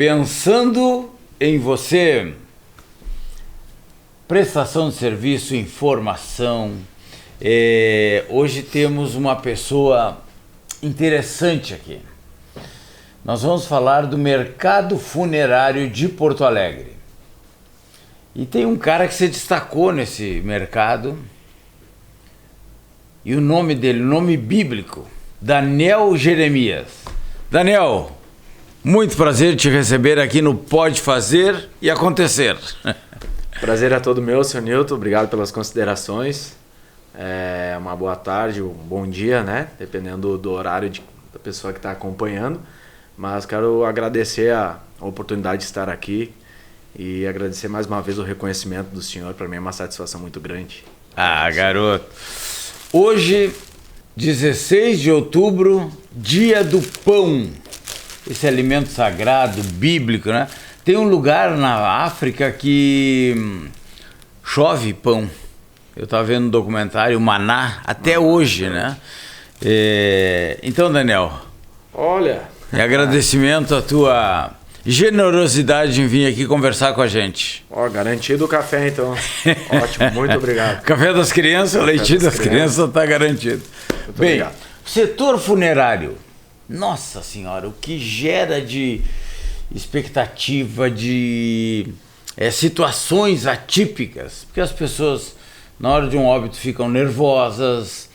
Pensando em você, prestação de serviço, informação. Hoje temos uma pessoa interessante aqui. Nós vamos falar do mercado funerário de Porto Alegre. E tem um cara que se destacou nesse mercado. E o nome dele, nome bíblico, Daniel Jeremias. Daniel, muito prazer te receber aqui no Pode Fazer e Acontecer. Prazer é todo meu, Sr. Nilton. Obrigado pelas considerações. Uma boa tarde, um bom dia, né? Dependendo do horário da pessoa que está acompanhando. Mas quero agradecer a oportunidade de estar aqui e agradecer mais uma vez o reconhecimento do senhor. Para mim é uma satisfação muito grande. Ah, garoto. Hoje, 16 de outubro, dia do pão. Esse alimento sagrado, bíblico, né? Tem um lugar na África que chove pão. Eu estava vendo um documentário, Maná, até hoje, né? Então, Daniel, olha, em agradecimento à tua generosidade em vir aqui conversar com a gente. Garantido o café, então. Ótimo, muito obrigado. Café das crianças, leitinho das crianças está garantido. Muito Bem, obrigado. Setor funerário. Nossa Senhora, o que gera de expectativa, de situações atípicas. Porque as pessoas, na hora de um óbito, ficam nervosas,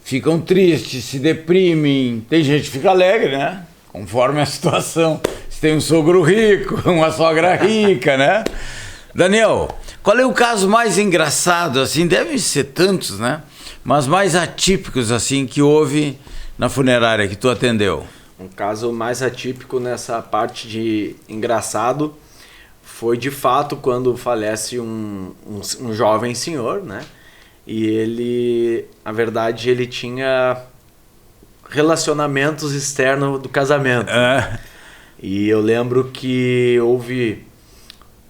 ficam tristes, se deprimem. Tem gente que fica alegre, né? Conforme a situação. Se tem um sogro rico, uma sogra rica, né? Daniel, qual é o caso mais engraçado, assim? Devem ser tantos, né? Mas mais atípicos, assim, que houve na funerária que tu atendeu. Um caso mais atípico nessa parte de engraçado foi, de fato, quando falece um jovem senhor, né? E ele, na verdade, ele tinha relacionamentos externos do casamento. E eu lembro que houve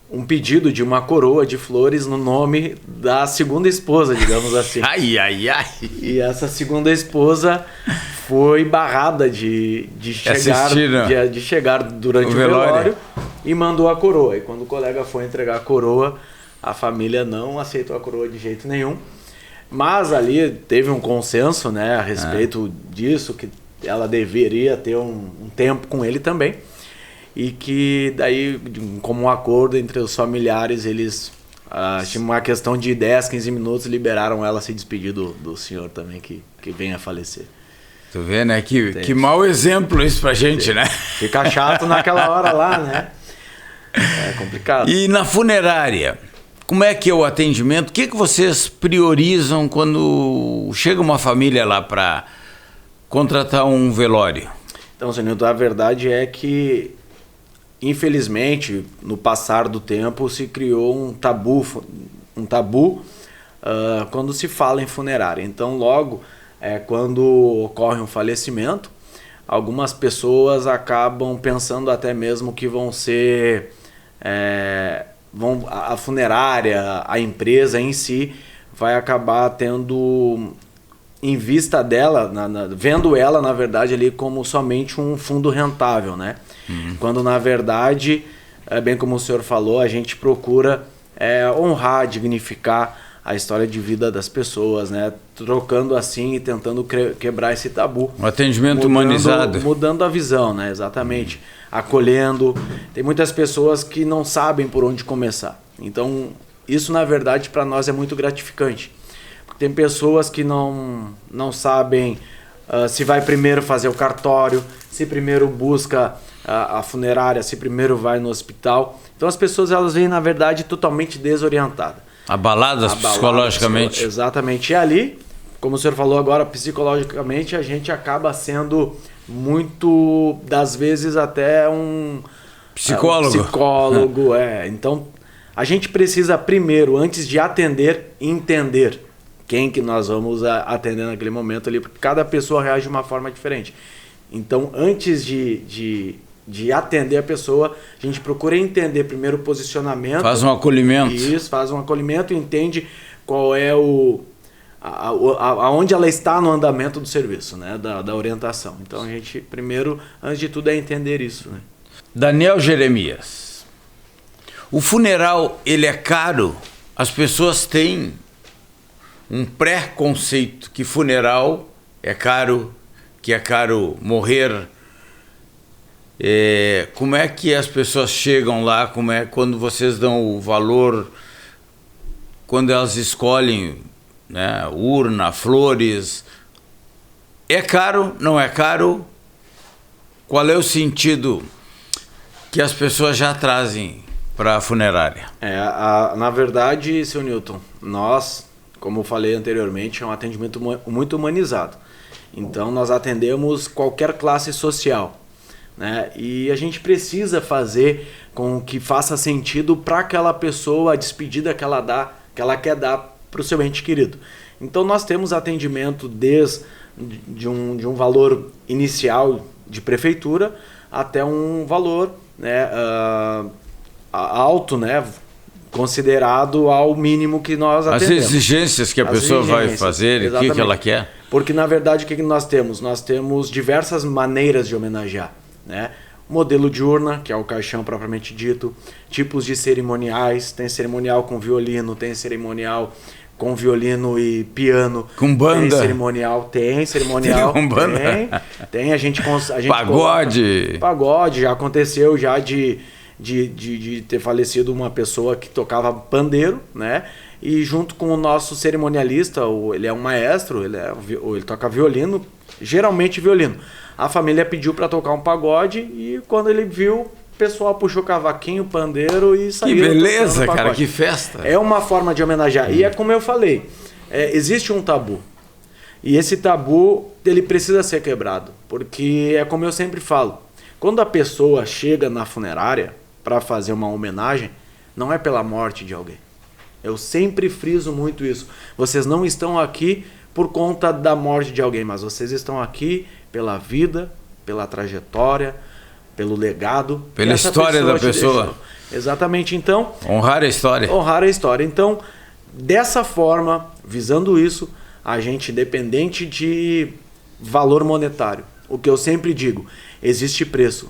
um pedido de uma coroa de flores no nome da segunda esposa, digamos assim. Ai, ai, ai. E essa segunda esposa foi barrada de chegar durante o velório e mandou a coroa. E quando o colega foi entregar a coroa, a família não aceitou a coroa de jeito nenhum. Mas ali teve um consenso, né, a respeito disso, que ela deveria ter um tempo com ele também. E que daí, como um acordo entre os familiares, eles tinham uma questão de 10, 15 minutos, liberaram ela a se despedir do senhor também, que vem a falecer. Tu vê, né? Que mau exemplo isso pra gente, né? Fica chato naquela hora lá, né? É complicado. E na funerária, como é que é o atendimento? O que vocês priorizam quando chega uma família lá para contratar um velório? Então, senhor, a verdade é que, infelizmente, no passar do tempo, se criou um tabu quando se fala em funerária. Então, logo, quando ocorre um falecimento, algumas pessoas acabam pensando até mesmo que vão ser... a funerária, a empresa em si, vai acabar tendo em vista dela, vendo ela, na verdade, ali como somente um fundo rentável, né? Quando, na verdade, bem como o senhor falou, a gente procura honrar, dignificar a história de vida das pessoas, né? Trocando assim e tentando quebrar esse tabu. Um atendimento humanizado. Mudando a visão, né? Exatamente. Acolhendo. Tem muitas pessoas que não sabem por onde começar. Então, isso, na verdade, para nós é muito gratificante. Tem pessoas que não sabem se vai primeiro fazer o cartório, se primeiro busca a funerária, se primeiro vai no hospital. Então as pessoas, elas vêm, na verdade, totalmente desorientadas. Abaladas psicologicamente. Exatamente. E ali, como o senhor falou agora, psicologicamente, a gente acaba sendo muito, das vezes, até um psicólogo. Então, a gente precisa primeiro, antes de atender, entender quem que nós vamos atender naquele momento ali, porque cada pessoa reage de uma forma diferente. Então, antes de atender a pessoa, a gente procura entender primeiro o posicionamento. Faz um acolhimento. Isso, faz um acolhimento e entende qual é aonde ela está no andamento do serviço, né? Da orientação. Então, a gente, primeiro, antes de tudo, é entender isso, né? Daniel Jeremias, o funeral, ele é caro? As pessoas têm um pré-conceito que funeral é caro, que é caro morrer. Como é que as pessoas chegam lá? Como é quando vocês dão o valor, quando elas escolhem, né, urna, flores? É caro? Não é caro? Qual é o sentido que as pessoas já trazem para a funerária? Na verdade, seu Newton, nós, como eu falei anteriormente, é um atendimento muito humanizado. Então nós atendemos qualquer classe social, né? E a gente precisa fazer com que faça sentido para aquela pessoa a despedida que ela quer dar para o seu ente querido. Então nós temos atendimento desde de um valor inicial de prefeitura até um valor, né, alto, né, considerado ao mínimo que nós atendemos. As exigências que a pessoa vai fazer e o que ela quer. Porque, na verdade, o que nós temos? Nós temos diversas maneiras de homenagear, né? Modelo de urna, que é o caixão propriamente dito, tipos de cerimoniais, tem cerimonial com violino, tem cerimonial com violino e piano. Com banda? Tem cerimonial. Com banda? Tem, a gente pagode? Pagode, já aconteceu já de ter falecido uma pessoa que tocava pandeiro, né? E junto com o nosso cerimonialista, ele é um maestro, ele toca violino, geralmente violino. A família pediu para tocar um pagode e quando ele viu, o pessoal puxou cavaquinho, pandeiro e saiu. Que beleza, cara, que festa. É uma forma de homenagear. E é como eu falei, existe um tabu. E esse tabu, ele precisa ser quebrado. Porque é como eu sempre falo, quando a pessoa chega na funerária para fazer uma homenagem, não é pela morte de alguém. Eu sempre friso muito isso. Vocês não estão aqui por conta da morte de alguém, mas vocês estão aqui pela vida, pela trajetória, pelo legado. Pela história da pessoa. Deixou. Exatamente. Então, honrar a história. Honrar a história. Então, dessa forma, visando isso, a gente, independente de valor monetário, o que eu sempre digo, existe preço,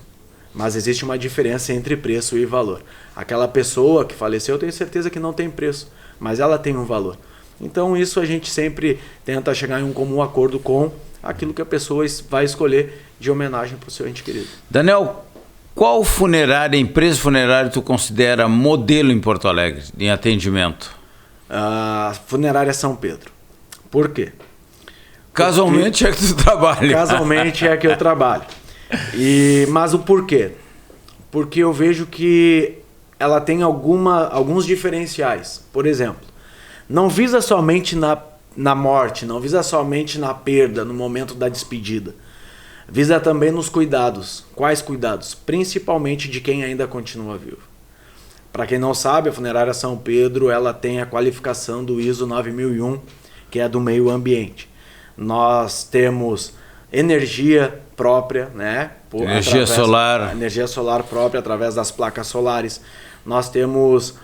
mas existe uma diferença entre preço e valor. Aquela pessoa que faleceu, eu tenho certeza que não tem preço, mas ela tem um valor. Então isso a gente sempre tenta chegar em um comum acordo com aquilo que a pessoa vai escolher de homenagem para o seu ente querido. Daniel, qual empresa funerária tu considera modelo em Porto Alegre, em atendimento? A Funerária São Pedro. Por quê? Casualmente é que tu trabalha. Casualmente é que eu trabalho. Mas o porquê? Porque eu vejo que ela tem alguns diferenciais. Por exemplo, não visa somente na morte, não visa somente na perda, no momento da despedida. Visa também nos cuidados. Quais cuidados? Principalmente de quem ainda continua vivo. Para quem não sabe, a Funerária São Pedro ela tem a qualificação do ISO 9001, que é do meio ambiente. Nós temos energia própria, né? Energia solar própria através das placas solares. Nós temos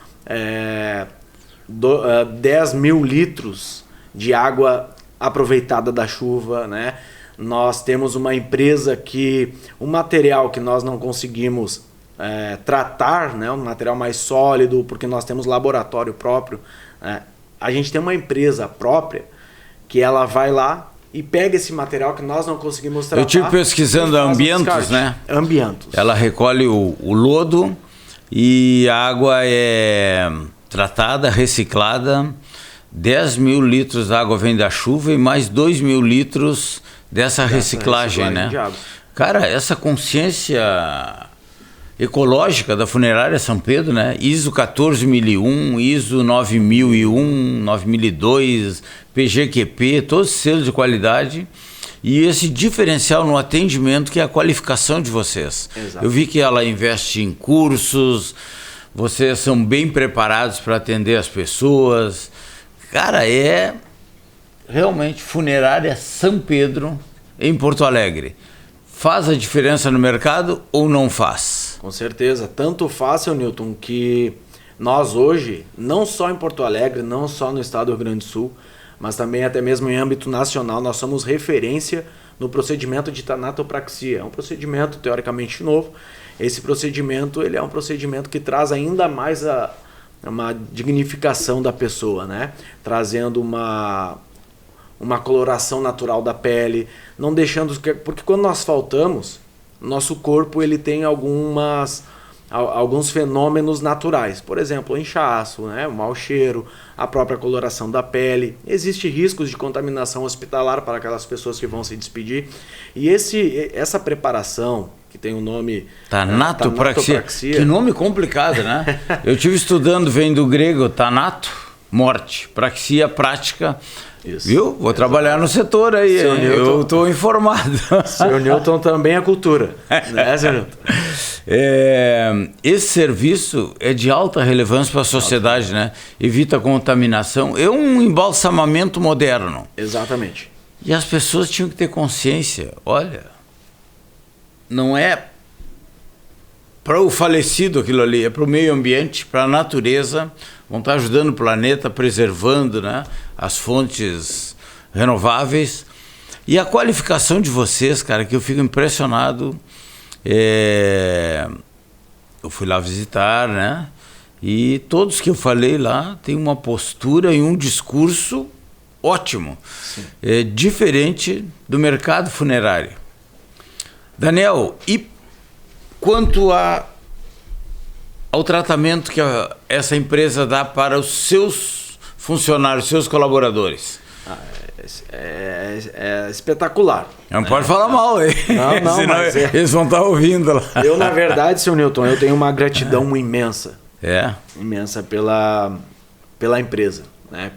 10 mil litros de água aproveitada da chuva, né? Nós temos uma empresa que o material que nós não conseguimos tratar, né? Um material mais sólido, porque nós temos laboratório próprio. A gente tem uma empresa própria que ela vai lá e pega esse material que nós não conseguimos tratar. Eu estive pesquisando a Ambientos, né? Ambientos. Ela recolhe o lodo e a água é tratada, reciclada. 10 mil litros da água vem da chuva e mais 2 mil litros dessa reciclagem, né? Cara, essa consciência ecológica da Funerária São Pedro, né? ISO 14001, ISO 9001, 9002, PGQP, todos os selos de qualidade. E esse diferencial no atendimento que é a qualificação de vocês. Exato. Eu vi que ela investe em cursos, vocês são bem preparados para atender as pessoas. Cara, é realmente Funerária São Pedro em Porto Alegre. Faz a diferença no mercado ou não faz? Com certeza. Tanto faz, seu Newton, que nós hoje, não só em Porto Alegre, não só no estado do Rio Grande do Sul, mas também até mesmo em âmbito nacional nós somos referência no procedimento de tanatopraxia. É um procedimento teoricamente novo. Esse procedimento ele é um procedimento que traz ainda mais uma dignificação da pessoa, né? Trazendo uma coloração natural da pele, não deixando... Porque quando nós faltamos, nosso corpo ele tem alguns fenômenos naturais. Por exemplo, o inchaço, né? O mau cheiro, a própria coloração da pele. Existem riscos de contaminação hospitalar para aquelas pessoas que vão se despedir. E essa preparação, que tem o nome... Tanatopraxia. Que nome complicado, né? Eu estive estudando, vem do grego, tanato, morte, praxia, prática... Isso. Viu? Vou trabalhar no setor aí, eu estou informado. Seu Newton também é cultura, né, seu Newton? Esse serviço é de alta relevância para a sociedade, né? Evita contaminação, é um embalsamamento moderno. Exatamente. E as pessoas tinham que ter consciência, olha, não é para o falecido aquilo ali, é para o meio ambiente, para a natureza, vão estar ajudando o planeta, preservando, né, as fontes renováveis. E a qualificação de vocês, cara, que eu fico impressionado. Eu fui lá visitar, né, e todos que eu falei lá têm uma postura e um discurso ótimo, diferente do mercado funerário. Daniel, e quanto ao tratamento que essa empresa dá para os seus funcionários, seus colaboradores? É espetacular. Não pode falar mal, hein? Não, senão mas eles vão estar ouvindo lá. Eu, na verdade, seu Newton, eu tenho uma gratidão imensa. Imensa pela empresa, né?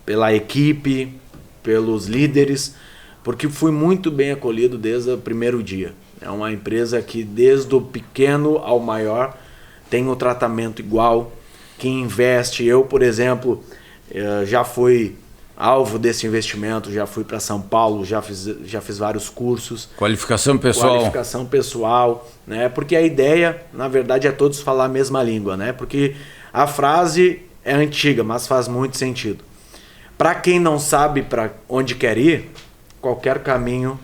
Pela equipe, pelos líderes, porque fui muito bem acolhido desde o primeiro dia. É uma empresa que desde o pequeno ao maior tem um tratamento igual, que investe. Eu, por exemplo, já fui alvo desse investimento, já fui para São Paulo, já fiz vários cursos. Qualificação pessoal, né? Porque a ideia, na verdade, é todos falar a mesma língua, né? Porque a frase é antiga, mas faz muito sentido. Para quem não sabe para onde quer ir, qualquer caminho,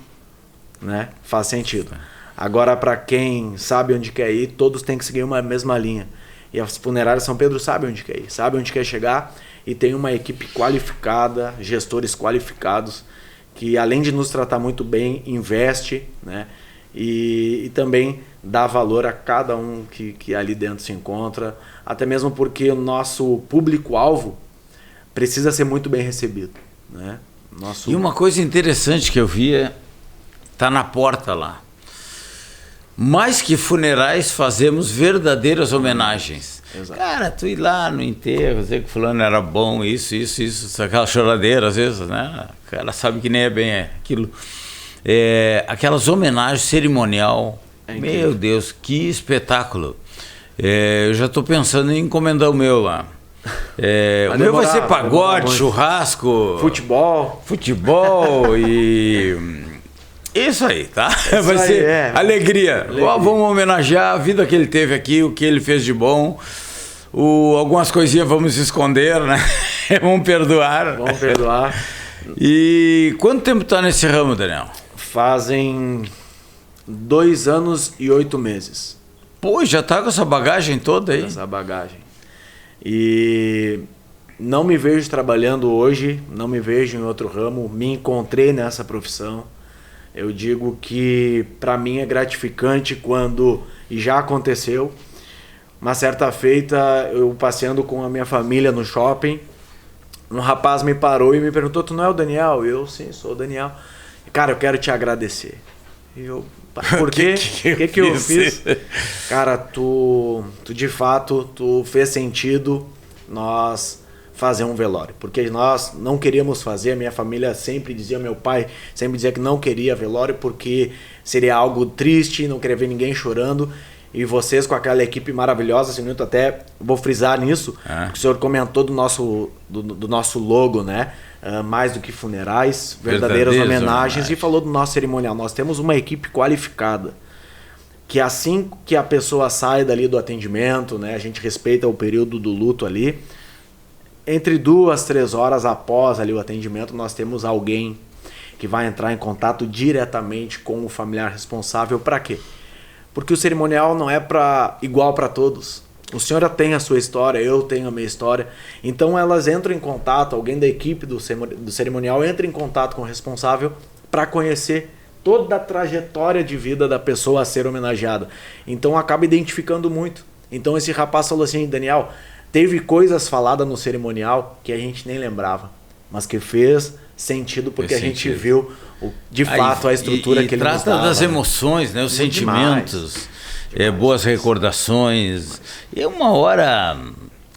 né, faz sentido. Agora, para quem sabe onde quer ir, todos têm que seguir uma mesma linha. E as funerárias São Pedro sabem onde quer ir, sabem onde quer chegar, e tem uma equipe qualificada, gestores qualificados, que além de nos tratar muito bem, investe, né, e também dá valor a cada um que ali dentro se encontra, até mesmo porque o nosso público-alvo precisa ser muito bem recebido, né? E uma coisa interessante que eu vi tá na porta lá. Mais que funerais, fazemos verdadeiras homenagens. Exato. Cara, tu ir lá no enterro, dizer que fulano era bom, isso, aquela choradeira às vezes, né? O cara sabe que nem é bem aquilo. Aquelas homenagens cerimonial. Meu Deus, que espetáculo. Eu já estou pensando em encomendar o meu lá. O meu vai ser pagode, churrasco, futebol e isso aí, tá? Vai ser alegria. Vamos homenagear a vida que ele teve aqui, o que ele fez de bom. Algumas coisinhas vamos esconder, né? Vamos perdoar. E quanto tempo tá nesse ramo, Daniel? Fazem 2 anos e 8 meses. Pô, já tá com essa bagagem toda aí? Essa bagagem. E não me vejo trabalhando hoje, não me vejo em outro ramo, me encontrei nessa profissão. Eu digo que para mim é gratificante quando, e já aconteceu, uma certa feita eu passeando com a minha família no shopping, um rapaz me parou e me perguntou: tu não é o Daniel? Eu, sim, sou o Daniel. Cara, eu quero te agradecer. E eu, por quê? O que eu fiz? Cara, tu de fato, tu fez sentido nós fazer um velório. Porque nós não queríamos fazer, a minha família sempre dizia, meu pai sempre dizia que não queria velório porque seria algo triste, não queria ver ninguém chorando. E vocês com aquela equipe maravilhosa, senhor, até vou frisar nisso, porque o senhor comentou do nosso logo, né? Mais do que funerais, verdadeiras homenagens, e falou do nosso cerimonial. Nós temos uma equipe qualificada, que assim que a pessoa sai dali do atendimento, né, a gente respeita o período do luto ali, entre 2, 3 horas após ali o atendimento, nós temos alguém que vai entrar em contato diretamente com o familiar responsável. Para quê? Porque o cerimonial não é igual para todos. O senhor tem a sua história, eu tenho a minha história. Então elas entram em contato, alguém da equipe do cerimonial entra em contato com o responsável para conhecer toda a trajetória de vida da pessoa a ser homenageada. Então acaba identificando muito. Então esse rapaz falou assim: Daniel, teve coisas faladas no cerimonial que a gente nem lembrava, mas que fez sentido porque a gente viu de fato a estrutura que ele nos dava. Trata das emoções, né? Os sentimentos, boas recordações. É uma hora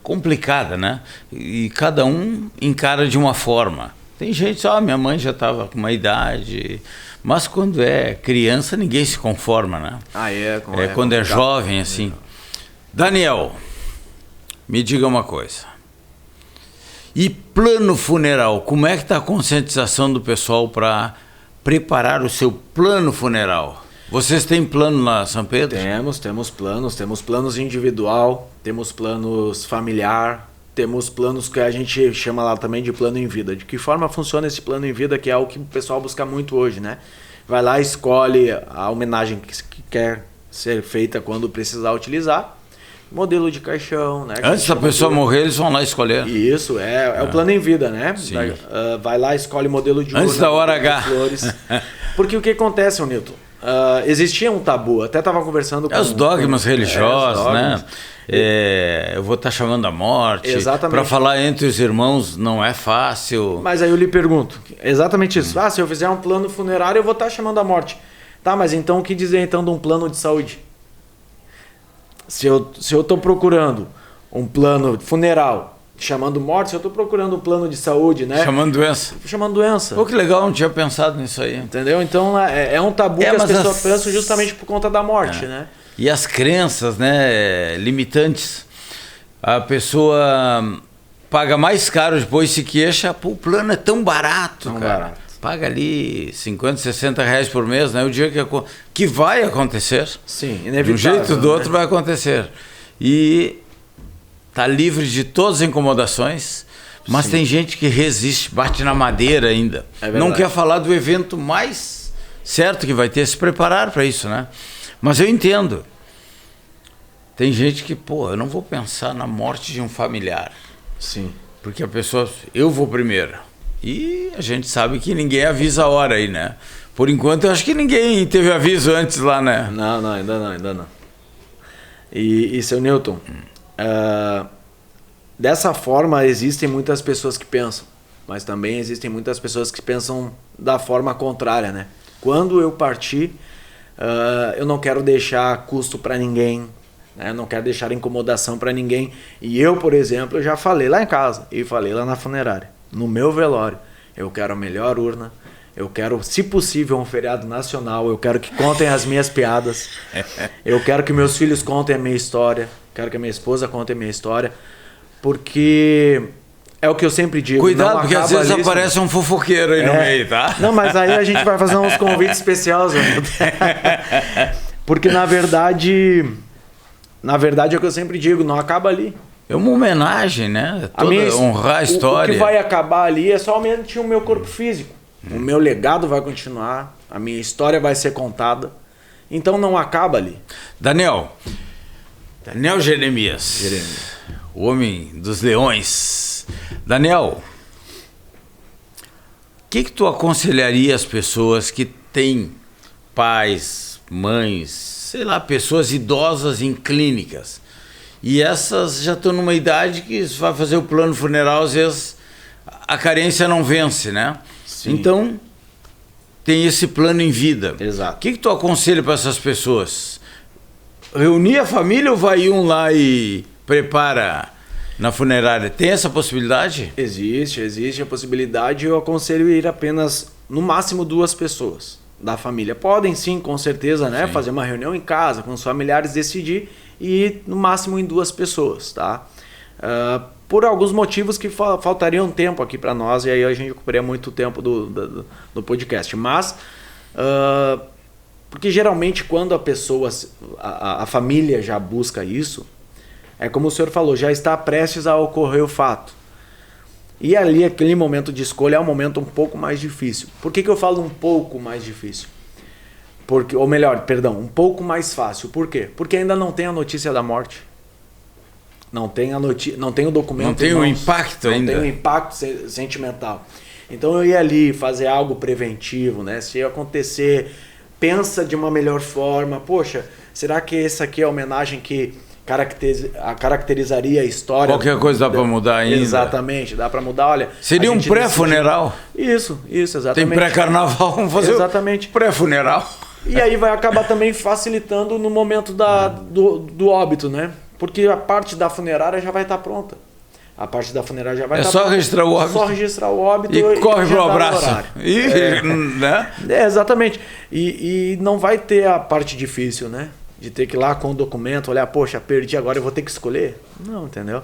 complicada, né? E cada um encara de uma forma. Tem gente, minha mãe já estava com uma idade, mas quando é criança ninguém se conforma, né? Quando é jovem, assim. Daniel, me diga uma coisa. E plano funeral, como é que está a conscientização do pessoal para preparar o seu plano funeral? Vocês têm plano lá, São Pedro? Temos planos individual, temos planos familiar, temos planos que a gente chama lá também de plano em vida. De que forma funciona esse plano em vida, que é o que o pessoal busca muito hoje, né? Vai lá, escolhe a homenagem que quer ser feita quando precisar utilizar. Modelo de caixão, né? Antes da pessoa morrer, eles vão lá escolher. Isso, é o plano em vida, né? Vai lá, escolhe modelo de antes da hora H. Flores. Porque o que acontece, Newton? Existia um tabu, até estava conversando com... os dogmas religiosos, né? Eu vou estar chamando a morte. Exatamente. Para falar entre os irmãos não é fácil. Mas aí eu lhe pergunto, exatamente isso. Se eu fizer um plano funerário, eu vou estar chamando a morte. Tá, mas então o que dizer então de um plano de saúde? Se eu estou procurando um plano funeral chamando morte, se eu estou procurando um plano de saúde, né? Chamando doença. Chamando doença. Pô, que legal, não tinha pensado nisso aí. Entendeu? Então é um tabu que as pessoas pensam justamente por conta da morte, né? E as crenças, né, limitantes. A pessoa paga mais caro, depois se queixa, pô, o plano é tão barato, cara. Paga ali 50, 60 reais por mês, né? O dia que vai acontecer. Sim, inevitável. De um jeito ou do outro vai acontecer. E tá livre de todas as incomodações, mas tem gente que resiste, bate na madeira ainda. Não quer falar do evento mais certo que vai ter, se preparar para isso, né? Mas eu entendo. Tem gente que, eu não vou pensar na morte de um familiar. Sim. Porque a pessoa, eu vou primeiro. E a gente sabe que ninguém avisa a hora aí, né? Por enquanto, eu acho que ninguém teve aviso antes lá, né? Não, ainda não. E seu Newton, dessa forma existem muitas pessoas que pensam, mas também existem muitas pessoas que pensam da forma contrária, né? Quando eu partir, eu não quero deixar custo para ninguém, né? Não quero deixar incomodação para ninguém. E eu, por exemplo, eu já falei lá em casa e falei lá na funerária. No meu velório, eu quero a melhor urna, eu quero, se possível, um feriado nacional, eu quero que contem as minhas piadas, eu quero que meus filhos contem a minha história, quero que a minha esposa conte a minha história, porque é o que eu sempre digo. Cuidado, porque às vezes aparece um fofoqueiro aí no meio, tá? Não, mas aí a gente vai fazer uns convites especiais. Porque na verdade é o que eu sempre digo, não acaba ali. É uma homenagem, né? Honrar a história. O que vai acabar ali é somente o meu corpo físico. O meu legado vai continuar, a minha história vai ser contada. Então não acaba ali. Daniel Jeremias. O homem dos leões. Daniel, o que tu aconselharia as pessoas que têm pais, mães, sei lá, pessoas idosas em clínicas? E essas já estão numa idade que se vai fazer o plano funeral, às vezes a carência não vence, né? Sim. Então, tem esse plano em vida. Exato. O que tu aconselha para essas pessoas? Reunir a família ou vai um lá e prepara na funerária? Tem essa possibilidade? Existe a possibilidade. Eu aconselho ir apenas, no máximo, 2 pessoas da família. Podem sim, com certeza, né? Fazer uma reunião em casa com os familiares, decidir e ir no máximo em 2 pessoas, tá? Por alguns motivos que faltariam tempo aqui para nós, e aí a gente ocuparia muito tempo do podcast. Mas, porque geralmente quando a pessoa, a família já busca isso, é como o senhor falou, já está prestes a ocorrer o fato. E ali, aquele momento de escolha é um momento um pouco mais difícil. Por que eu falo um pouco mais difícil? Ou melhor, perdão, um pouco mais fácil. Por quê? Porque ainda não tem a notícia da morte. Não tem não tem o documento. Não tem o impacto ainda. Não tem o impacto sentimental. Então eu ia ali fazer algo preventivo, né? Se acontecer, pensa de uma melhor forma. Poxa, será que essa aqui é a homenagem que caracterizaria a história? Qualquer coisa dá para mudar ainda. Exatamente, dá para mudar. Olha, seria um pré-funeral. Isso, exatamente. Tem pré-carnaval, vamos fazer exatamente. Pré-funeral. E aí vai acabar também facilitando no momento do óbito, né? Porque a parte da funerária já vai estar pronta. A parte da funerária já vai estar pronta. É só registrar o óbito. E corre pro abraço. Né? Exatamente. E não vai ter a parte difícil, né? De ter que ir lá com o documento, olhar, poxa, perdi agora, eu vou ter que escolher. Não, entendeu?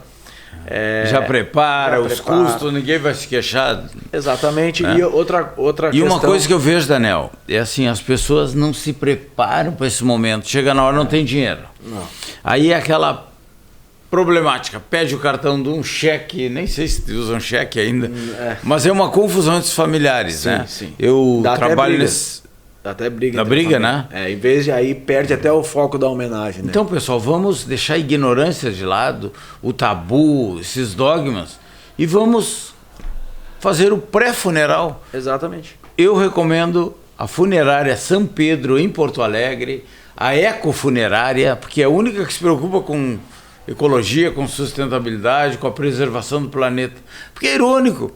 Já prepara os custos, ninguém vai se queixar. Exatamente. Né? E outra questão... E uma coisa que eu vejo, Daniel, é assim, as pessoas não se preparam para esse momento. Chega na hora, não tem dinheiro. Não. Aí é aquela problemática, pede o cartão de um cheque, nem sei se usam cheque ainda, mas é uma confusão entre os familiares, sim, né? Sim. Eu trabalho nesse... Dá até briga. Da briga, né? Em vez de aí, perde até o foco da homenagem, né? Então, pessoal, vamos deixar a ignorância de lado, o tabu, esses dogmas, e vamos fazer o pré-funeral. Exatamente. Eu recomendo a funerária São Pedro, em Porto Alegre, a Ecofunerária, porque é a única que se preocupa com ecologia, com sustentabilidade, com a preservação do planeta. Porque é irônico.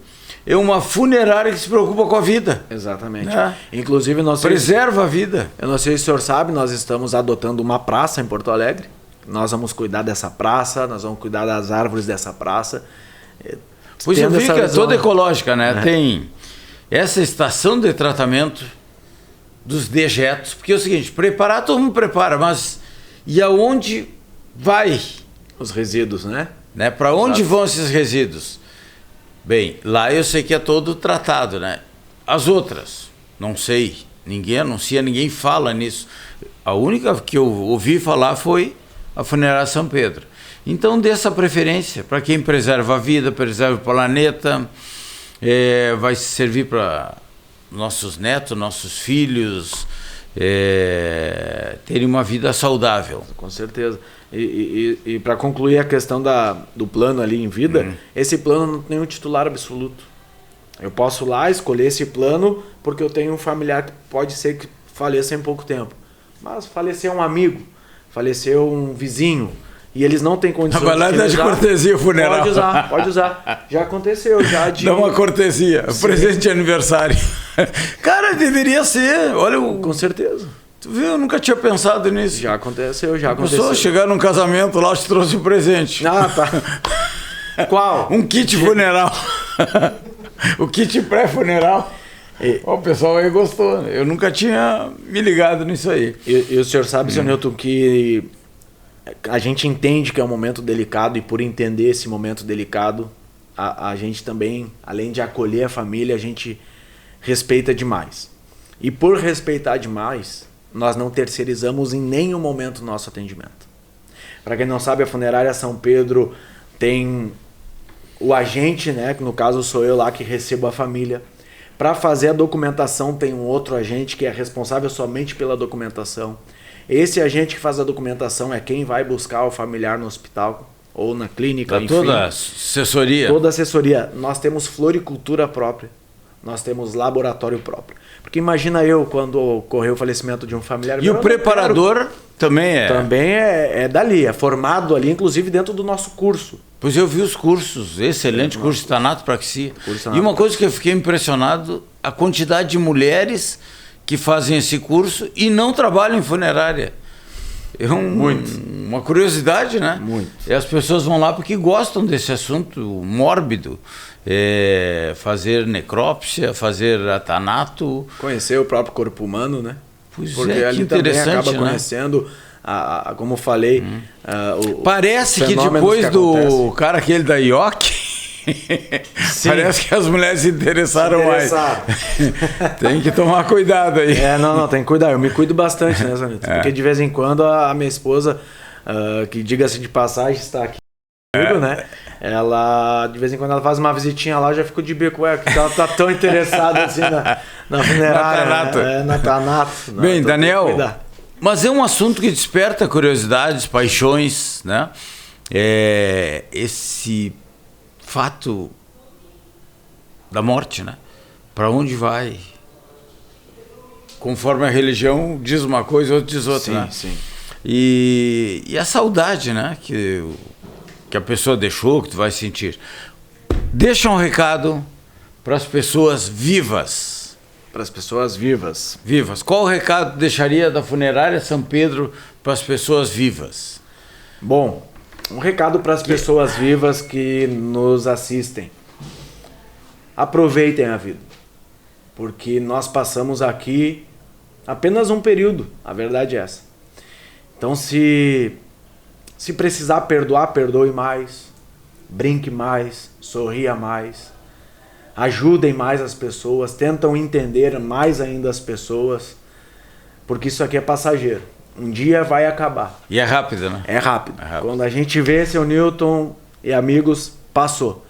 É uma funerária que se preocupa com a vida. Exatamente. Inclusive, preserva a vida. Eu não sei se o senhor sabe, nós estamos adotando uma praça em Porto Alegre. Nós vamos cuidar dessa praça, nós vamos cuidar das árvores dessa praça. Pois eu vi que é toda ecológica, né? Tem essa estação de tratamento dos dejetos. Porque é o seguinte, preparar, todo mundo prepara, mas e aonde vai? Os resíduos, né? Para onde vão esses resíduos? Bem, lá eu sei que é todo tratado, né? As outras, não sei. Ninguém anuncia, ninguém fala nisso. A única que eu ouvi falar foi a funerária São Pedro. Então, dê essa preferência para quem preserva a vida, preserva o planeta, vai servir para nossos netos, nossos filhos terem uma vida saudável. Com certeza. E para concluir a questão do plano ali em vida, esse plano não tem um titular absoluto. Eu posso lá escolher esse plano porque eu tenho um familiar que pode ser que faleça em pouco tempo. Mas faleceu um amigo, faleceu um vizinho, e eles não têm condições vai lá e dá de cortesia o funeral. Pode usar. Já aconteceu. Dá uma cortesia, presente de aniversário. Cara, deveria ser. Olha, com certeza. Tu viu? Eu nunca tinha pensado nisso. Já aconteceu. Só chegar num casamento lá, eu te trouxe um presente. Ah, tá. Qual? Um kit funeral. O kit pré-funeral. O pessoal aí gostou. Eu nunca tinha me ligado nisso aí. E o senhor sabe, senhor Newton, que a gente entende que é um momento delicado, e por entender esse momento delicado, a gente também, além de acolher a família, a gente respeita demais. E por respeitar demais, nós não terceirizamos em nenhum momento o nosso atendimento. Para quem não sabe, a funerária São Pedro tem o agente, né, que no caso sou eu lá que recebo a família. Para fazer a documentação tem um outro agente que é responsável somente pela documentação. Esse agente que faz a documentação é quem vai buscar o familiar no hospital ou na clínica, enfim. Toda a assessoria. Toda a assessoria. Nós temos floricultura própria. Nós temos laboratório próprio. Porque imagina eu, quando ocorreu o falecimento de um familiar... E o preparador também é... Também é dali, é formado ali, inclusive dentro do nosso curso. Pois eu vi os cursos, excelente curso de Tanatopraxia. E uma coisa que eu fiquei impressionado, a quantidade de mulheres que fazem esse curso e não trabalham em funerária. É uma curiosidade, né? Muito. E as pessoas vão lá porque gostam desse assunto mórbido. Fazer necrópsia, fazer tanato. Conhecer o próprio corpo humano, né? Pois porque ali também acaba conhecendo, como eu falei... Parece que depois do cara aquele da IOC... Parece que as mulheres se interessaram mais. Tem que tomar cuidado aí. Não, tem que cuidar. Eu me cuido bastante, né, Zanito? Porque de vez em quando a minha esposa, que diga-se de passagem, está aqui comigo, né? Ela, de vez em quando, ela faz uma visitinha lá, eu já fico de bico, porque ela tá tão interessada assim na funerária. Na Tanato. Bem, Daniel, mas é um assunto que desperta curiosidades, paixões, né? Esse fato da morte, né? Para onde vai? Conforme a religião diz uma coisa, outra diz outra, né? Sim. E a saudade, né? Que a pessoa deixou, que tu vai sentir. Deixa um recado para as pessoas vivas. Para as pessoas vivas. Vivas. Qual o recado deixaria da Funerária São Pedro para as pessoas vivas? Bom, um recado para as pessoas vivas que nos assistem. Aproveitem a vida. Porque nós passamos aqui apenas um período. A verdade é essa. Então, se precisar perdoar, perdoe mais. Brinque mais. Sorria mais. Ajudem mais as pessoas. Tentam entender mais ainda as pessoas. Porque isso aqui é passageiro. Um dia vai acabar. E é rápido, né? É rápido. Quando a gente vê, seu Newton e amigos, passou.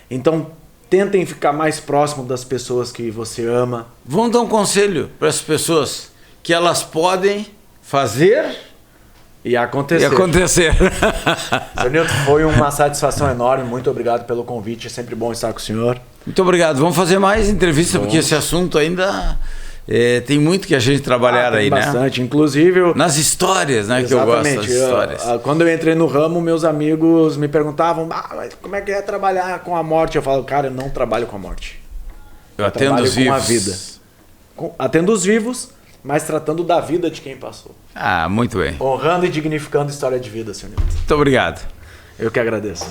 Então, tentem ficar mais próximo das pessoas que você ama. Vamos dar um conselho para as pessoas que elas podem fazer e acontecer. Seu Newton, foi uma satisfação enorme. Muito obrigado pelo convite. É sempre bom estar com o senhor. Muito obrigado. Vamos fazer mais entrevistas, porque esse assunto ainda tem muito que a gente trabalhar aí, bastante. né? Bastante. Inclusive... nas histórias, né? Exatamente. Que eu gosto das histórias. Quando eu entrei no ramo, meus amigos me perguntavam, mas como é que é trabalhar com a morte? Eu falo, cara, eu não trabalho com a morte. Eu atendo os vivos. Com a vida. Atendo os vivos, mas tratando da vida de quem passou. Muito bem. Honrando e dignificando a história de vida, senhor Newton. Muito obrigado. Eu que agradeço.